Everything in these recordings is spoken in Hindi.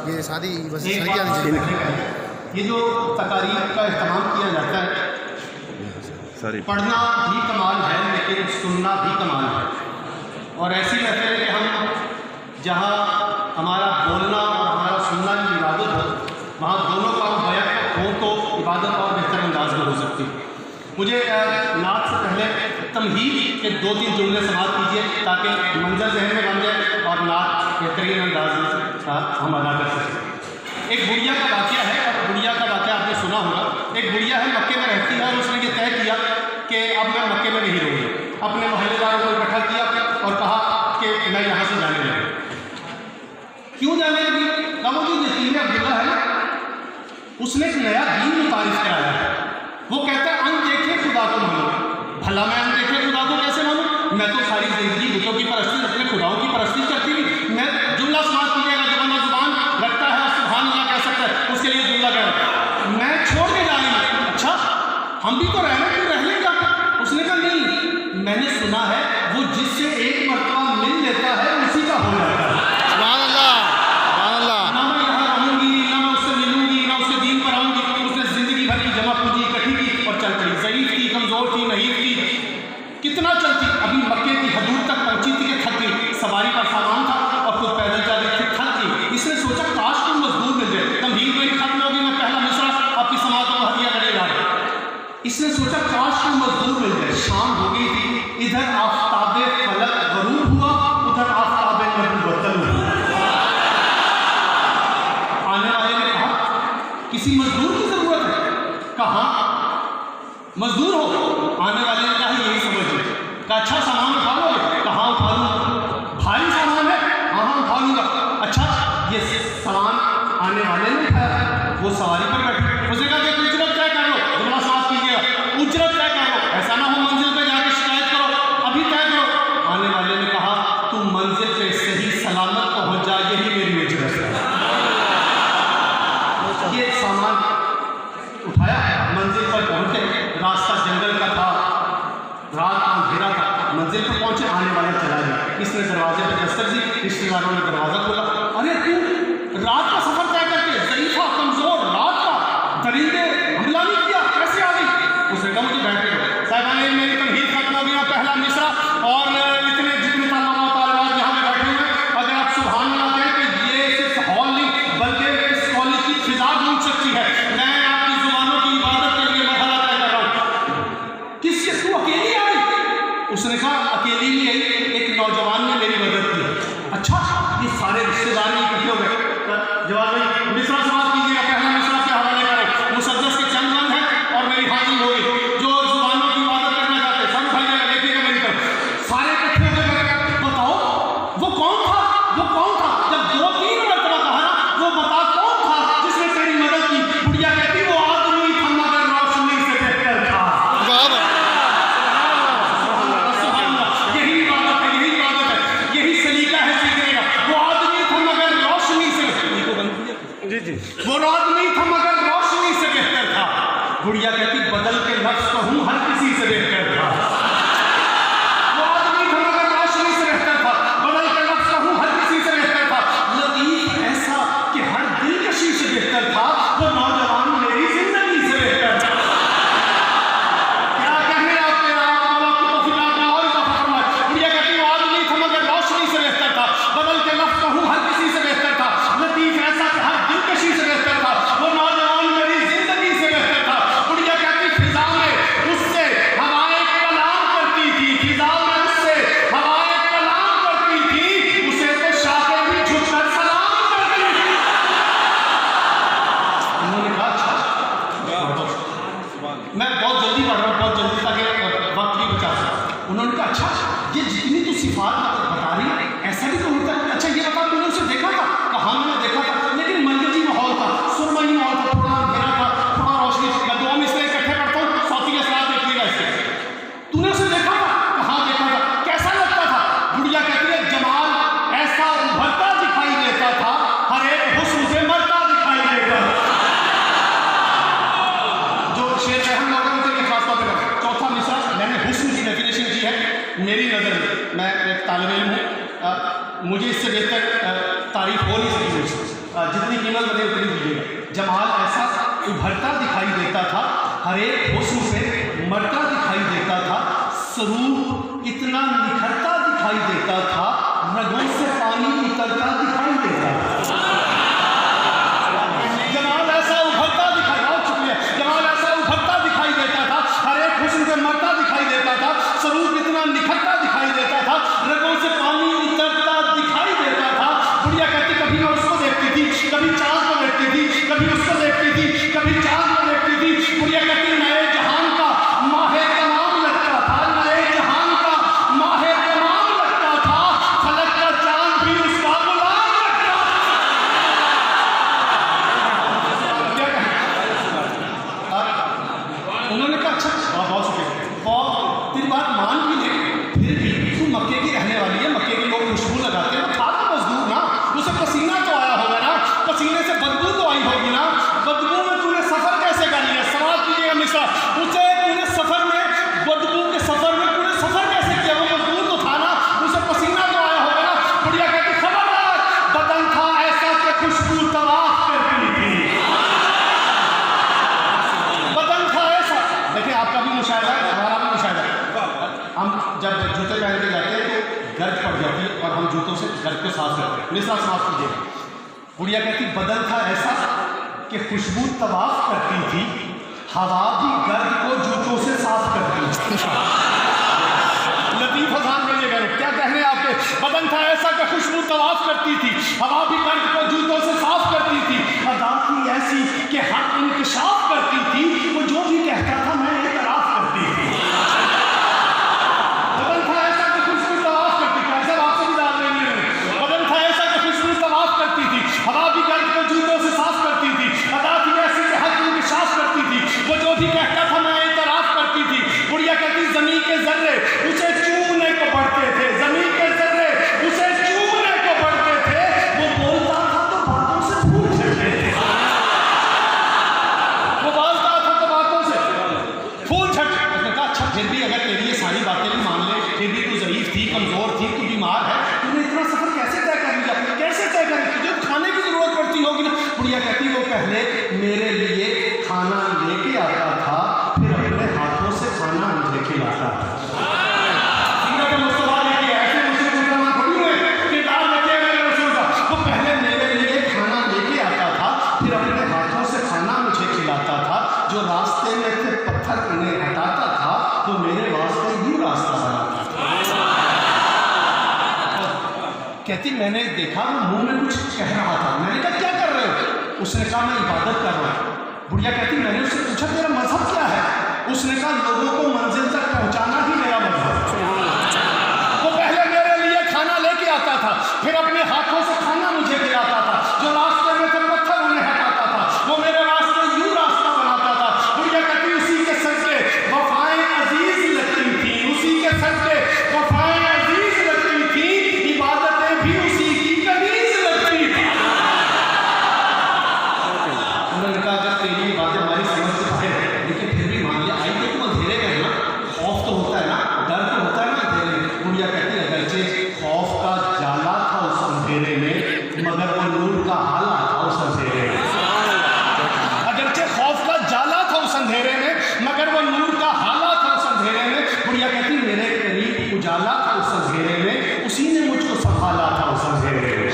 ये शादी बस सही आनी चाहिए। ये जो तकारीब का इस्तेमाल किया जाता है, पढ़ना भी कमाल है लेकिन सुनना भी कमाल है। और ऐसी महफिल है कि हम जहाँ हमारा बोलना और हमारा सुनना की इबादत हो, वहाँ दोनों काम बैक हो तो इबादत और बेहतर अंदाज में हो सकती है। मुझे नात से पहले तमहीद के 2-3 जुमले समाप्त कीजिए ताकि मंजर जहन में बन जाए और नात बेहतरीन अंदाज में हम अदा कर सकें। एक बुढ़िया का वाक़या है, और बुढ़िया का वाक़या आपने सुना होगा। एक बुढ़िया है, मक्के में रहती है, और उसने ये तय किया कि अब मैं मक्के में नहीं रहूँगी। अपने मोहल्लेदारों को इकट्ठा किया और कहा कि मैं यहाँ से जाने लगी। क्यों जाने लगी? कहा वो जो यतीम अब्दुल्ला है उसने एक नया दीन मुतारिफ कराया है। वो कहता है अनदेखे खुदा को मानो। भला मैं अनदेखे खुदा को कैसे मानूँ? मैं तो सारी जिंदगी बुतों की परस्ती, अपने खुदाओं की परस्ती करती थी। मैं जुमला समाप्त कीजिएगा, जो बंदा जुबान रखता है सुभान अल्लाह कह सकता है, उसके लिए जुमला कह रहा है मैं छोड़ के जा रही हूँ। अच्छा, हम भी तो रह लें क्या? उसने कहा नहीं, मैंने सुना है वो जिससे एक मरतबा मिल लेता है उसी का हो जाता है। सुभान अल्लाह, सुभान अल्लाह। ना मैं यहाँ रहूँगी, ना मैं उससे मिलूंगी, ना उसके दीन पर आऊँगी। उसने जिंदगी भर की जमा पूंजी इकट्ठी की और चल पड़ी। ज़ईफ़ थी, कमज़ोर थी, नहीफ थी, कितना चलती। अभी मक्के की हदूद तक पहुँची थी कि थक गई। सवारी पर सामान था और खुद पैदल जा रही थी, थक गई। इसने सोचा काश कोई मजदूर मिल जाए। तमहीद मेरी खत्म होगी, मैं पहला मिसरा आपकी समातों को हदिया करेगा। इसने सोचा काश कोई मजदूर मिल जाए। शाम हो गई थी, इधर आफताबे फलक गरूब हुआ, उधर आफताबे नबुव्वतन हुआ। आने वाले ने कहा किसी मजदूर की जरूरत है? कहा मजदूर हो? आने वाले ने कहा यही समझ लो। कहा अच्छा सामान उठा लोगे? कहा उठा लूँगा। भारी सामान है? हाँ उठा लूँगा। अच्छा, ये सामान आने वाले ने उठाया, वो सवारी पर बैठे। उसने कहा कि उजरत तय कर लो। जुमला समाप्त कीजिएगा, उजरत तय कर लो, ऐसा ना हो मंजिल पे जाके शिकायत करो, अभी तय करो। आने वाले ने कहा तू मंजिल पे सही सलामत पहुँच जा, यही मेरी उजरत है। ये सामान उठाया, मंजिल पर पहुँचे। रास्ता जंगल का था, रात का अंधेरा था। मंजिल पर पहुँचे, आने वाला चला गया। इसने दरवाजे पर दस्तक दी, रिश्तेदारों ने दरवाज़ा खोला। अरे तू रात का सफ़र तय करके, ज़ईफ़ा, कमज़ोर, रात का, दरिंदे हमला नहीं किया, कैसे आ गई? उसने कहा मुझे बैठे हो साहबान, मेरी तमहीद खत्म हो गया, पहला मिसरा और इतने जितने तालिबान तालिबात यहाँ पे बैठे हुए हैं। अगर आप सुभान अल्लाह कहें कि ये सिर्फ हॉल नहीं बल्कि इस कॉलेज की फिजा गूंज सकती है। मैं आपकी जुबानों की इबादत के लिए मरहला तय कर रहा हूँ। किससे तू अकेली आ गई? उसने कहा अकेली नहीं आई, एक नौजवान ने मेरी मदद की। अच्छा, ये सारे रिश्तेदार इकट्ठे हो गए। जवाब भाई मिसरा समाप्त कीजिएगा, पहला मिसरा के हवाले करो। मुसद्दस के चंद बंद है और मेरी हाजिरी होगी। जो जुबानों की इबादत करना चाहते सब उठाइएगा, देखिएगा मेरी तरफ। सारे इकट्ठे हो गए। बताओ वो कौन था? वो कौन था? जब 2-3 मरतबा कहा ना, वो बता कौन था जिसने तेरी मदद की? बुढ़िया कहती वो आदमी था मगर रोशनी से बेहतर था। यही इबादत है, यही इबादत है, यही सलीका है सीखने का। वो आदमी था मगर रोशनी से, वो आदमी था मगर रोशनी से बेहतर था। बुढ़िया कहती बदल के लफ्ज कहूँ हर किसी से बेहतर था। वो आदमी था मगर रोशनी से बेहतर था, बदल के लफ्ज कहूँ हर किसी से बेहतर था। लतीफ ऐसा कि हर दिलकशी से बेहतर था, वो नौजवान मेरी जिंदगी से बेहतर था। क्या कहने आपके बुढ़िया कहती वो आदमी था मगर रोशनी से बेहतर था, बदल के लफ्ज कहूँ हर किसी से बेहतर था। लतीफ ऐसा कि हर दिलकशी से बेहतर था, वो नौजवान मेरी जिंदगी से बेहतर था। बुढ़िया कहती फिजा में उससे हवाएं कलाम करती थी, फिजा में उससे हवाएं कलाम करती थी, उसे तो शाखें भी झुककर सलाम करती थी। उन्होंने कहा अच्छा, मैं बहुत जल्दी पढ़ रहा हूँ, बहुत जल्दी ताकि वक्त भी बचा सकूँ। उन्होंने कहा अच्छा, ये जितनी तू सिफात बता रही ऐसा भी तो होता है। अच्छा ये बता तूने उसे देखा था? कहा मैंने देखा था, लेकिन मंगजी माहौल था, सुरमई माहौल था, थोड़ा अंधेरा था, थोड़ा रोशनी। मैं 2 मिसरे इकट्ठे पढ़ता हूँ, सौती के साथ देखिएगा इससे। तूने उसे देखा था? कहाँ देखा था? कैसा लगता था? बुढ़िया कहती है जमाल ऐसा उभरता दिखाई देता था, हर एक हुस्न से मरता दिखाई देता था। जो शेर है हम लोगों के खासतौर पर चौथा मिसरा मैंने हुस्न की डेफिनेशन की है मेरी नज़र में। मैं एक तालिब इल्म हूँ, मुझे इससे बेहतर तारीफ हो नहीं सकती। जितनी कीमत बने उतनी दीजिएगा। जमाल ऐसा उभरता दिखाई देता था, हर एक हुस्न से मरता दिखाई देता था, स्वरूप इतना निखरता दिखाई देता था, रगों से पानी उतरता दिखाई देता था। जमाल ऐसा उभरता दिखाई, बहुत शुक्रिया, जमाल ऐसा उभरता दिखाई देता था, हर एक हुस्न से मरता दिखाई देता था, स्वरूप इतना निखरता दिखाई देता था, रगों से पानी उतरता दिखाई देता था। बुढ़िया कहती कभी मैं उसको देखती थी, कभी चाँद को देखती थी, कभी उसको देखती थी, कभी चाँद को देखती थी। बुढ़िया कहती नए जहान का माहे तमाम लगता था, नए जहान का माहे तमाम लगता था, फलक का चाँद भी उसका गुलाम लगता था। क्या कहा? उन्होंने कहा अच्छा बहुत शुक्रिया, और तेरी बात मान भी ले, फिर भी तू मक्के की रहने वाली है, मक्के के लोग खुशबू लगाते हैं, था तो मजदूर ना, उसे पसीना तो आया होगा ना, पसीने से बदबू तो आई होगी ना, बदबू में तूने सफर कैसे कर लिया? सवाल कीजिएगा मिश्रा, उसे तूने सफर में, बदबू के सफर में तूने सफर कैसे किया? वो मजदूर तो था ना, उसे पसीना तो आया होगा ना। बुढ़िया कहती खबरदार, बदन था ऐसा कि खुशबू तवाफ करती थी, बदन था ऐसा। देखिए आपका भी मुशाहिदा है, हमारा भी मुशाहिदा है। हम जब जूते पहन के जाते हैं तो गर्द पड़ जाती है और हम जूतों से गर्द को साफ करते हैं, मेरे साथ साफ कीजिएगा। बुढ़िया कहती बदन था ऐसा कि खुशबू तवाफ करती थी, हवा भी गर्द को जूतों से साफ करती थी। लतीफ हसान करिएगा क्या कहने आपके? बदन था ऐसा कि खुशबू तवाफ करती थी, हवा भी गर्द को जूतों से साफ करती थी, अदा थी ऐसी कि हर इंकशाफ करती थी, वो जो भी कहता था मैं एतराफ करती थी। बदन था ऐसा कि खुशबू तवाफ करती थी, ऐसा आपसे भी डाल रही है। बदन था ऐसा कि खुशबू तवाफ करती थी, हवा भी गर्द को जूतों से साफ करती थी, अदा थी ऐसी कि हर इंकशाफ करती थी, वो जो भी कहता था मैं एतराफ करती थी। बुढ़िया कहती ज़मीन के ज़र्रे उसे चूमने को बढ़ते थे, ज़मीन के ज़र्रे उसे चूमने को बढ़ते थे, वो बोलता था तो बातों से फूल झड़ते थे, वो बोलता था तो बातों से फूल झड़ते। उसने कहा अच्छा फिर भी अगर तेरी ये सारी बातें भी मान ले, फिर भी तू ज़ईफ थी, कमज़ोर थी, तू बीमार है, तूने इतना सफ़र कैसे तय कर लिया? कैसे तय कर? तुझे खाने की ज़रूरत पड़ती होगी ना। बुढ़िया कहती वो पहले मेरे लिए खाना लेके आता था, फिर अपने हाथों से खाना मुझे खिलाता था। वो पहले मेरे लिए खाना लेके आता था, फिर अपने हाथों से खाना मुझे खिलाता था, जो रास्ते में थे पत्थर उन्हें हटाता था, तो मेरे वास्ते यूं रास्ता बनाता था। कहती मैंने देखा वो मुंह में कुछ कह रहा था, मैंने कहा क्या कर रहे हो? उसने कहा मैं इबादत कर रहा हूँ। बुढ़िया कहती मैंने उससे पूछा तेरा मजहब क्या है? उसने कहा लोगों को मंजिल तक पहुंचाना ही मेरा मजहब। वो पहले मेरे लिए खाना लेके आता था, फिर अपने हाथों से खाना मुझे खिलाता था, जो रास्ते में थे पत्थर उन्हें हटाता था, वो मेरे वास्ते यूं रास्ता बनाता था। बुढ़िया कहती उसी के सदके वफाएं अजीज लगती थी, उसी के सदके वफाएं अजीज लगती थी, इबादतें भी उसी की कनीज लगती थी। उन्होंने कहा जब तेरी बातें हमारी समझ से बाहर है, लेकिन फिर भी मान लिया आई तो तुम अंधेरे में ना, खौफ तो होता है ना, डर तो होता है ना अंधेरे में। बुढ़िया कहती है अगरचे खौफ का जाला था उस अंधेरे में, मगर वो नूर का हाला था उस अंधेरे में। अगरचे खौफ का जाला था उस अंधेरे में, मगर वो नूर का हाला था उस अंधेरे में। बुढ़िया कहती मेरे करीब उजाला था उस अंधेरे में, उसी ने मुझको संभाला था उस अंधेरे में।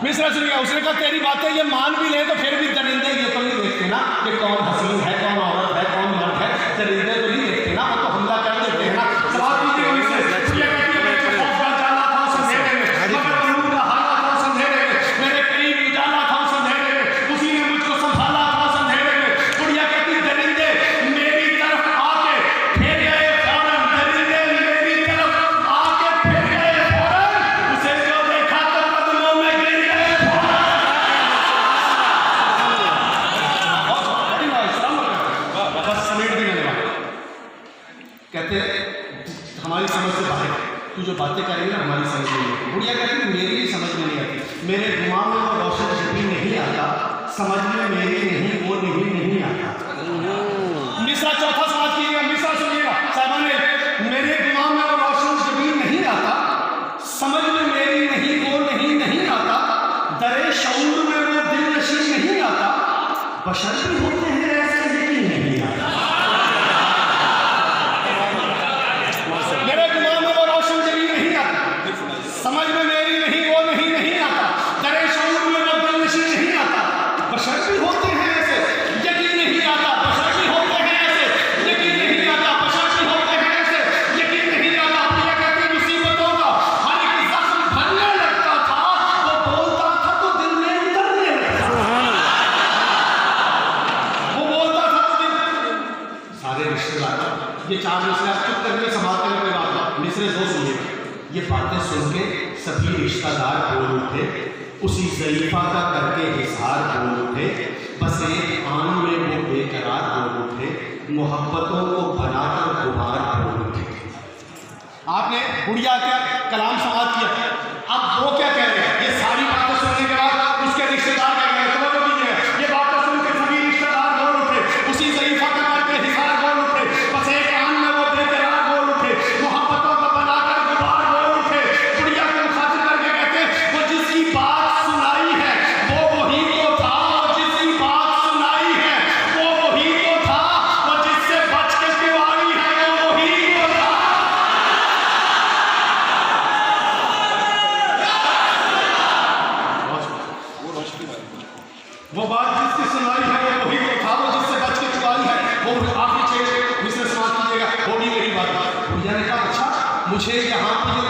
मिश्रा सुनिए, उसने कहा तेरी बातें ये मान भी ले तो फिर भी दरिंदे ये तो नहीं देखते ना कि कौन हसीन है, कौन औरत है, कौन मर्द है, दरिंदे तो नहीं देखते ना, वो तो हमला कर देते हैं ना। सवाल कीजिए उनसे, बुढ़िया कहती है मेरे खौफ का जाला था उस अंधेरे में, मगर नूर का हाला था उस अंधेरे में, मेरे करीब उजाला था उस अंधेरे में, उसी ने मुझको संभाला था उस अंधेरे में। बुढ़िया कहती दरिंदे मेरी तरफ आके फिर गए फौरन, दरिंदे मेरी तरफ आके फिर गए फौरन, उसे जो देखा तो कदमों में गिर गए फौरन। बस समेट दी मैंने बात। कहते हमारी समझ से बाहर, तू जो बातें करेंगे ना हमारी समझ में नहीं आती। बुढ़िया कहती मेरी भी समझ में नहीं आती, मेरे दिमाग में वो रोशन भी नहीं आता, समझ में मेरी नहीं वो नहीं आता। मिश्रा चौथा सवाल कीजिएगा, मिश्रा सुनिएगा साहबान, मेरे दिमाग में वो रोशन भी नहीं आता, समझ में मेरी नहीं वो नहीं आता, दरे शऊर बशर भी होते हैं ऐसे लेकिन नहीं आता। मेरे दिमाग में वो रोशन जली नहीं आता, समझ में मेरी नहीं वो नहीं आता, तेरे शऊर में वो दिलनशी नहीं आता। बशर भी होते हैं ऐसे यकीन नहीं आता, बशर भी होते हैं ऐसे यकीन नहीं आता, बशर भी होते हैं ऐसे यकीन नहीं आता। प्रिया कहती मुसीबतों का हर एक जख्म भरने लगता था, वो बोलता था तो दिल में उतरने लगता था, वो बोलता था तो दिल। सारे रिश्तेदार ये 4 मिसरे आप चुप करके संभालते हुए कोई बात नहीं, मिसरे दो सुनिए। ये बातें सुन के सभी रिश्तेदार बोल उठे, उसी ज़ईफ़ा का करके इज़हार बोल उठे, बस एक आन में वो बेकरार बोल उठे, मोहब्बतों को बनाकर गुबार बोल उठे। आपने गुड़िया का कलाम समाप्त किया, अब वो क्या कह रहे हैं? ये सारी बातें सुनने के बाद उसके रिश्तेदार कह रहे हैं, तो कीजिए ये बातें सुन के सभी रिश्तेदार बोल उठे, उसी ज़ईफ़ा का करके इज़हार बोल उठे, बस एक आन में वो बेकरार बोल उठे, मोहब्बतों को बनाकर गुबार बोल उठे। गुड़िया को खातिर करके कहते हैं वो जिसकी बात सुनाई है वो वही तो था, वो जिसकी बात सुनाई है वो वही तो था, वो जिससे बच के क्यों आई है वो वही तो था। वो बात जिसकी सुनाई है वो वही तो था, वो जिससे बच के क्यों आई है वो आखिरी 6 मिसरे समाप्त कीजिएगा, वो भी मेरी बात। गुड़िया ने कहा अच्छा मुझे यहाँ की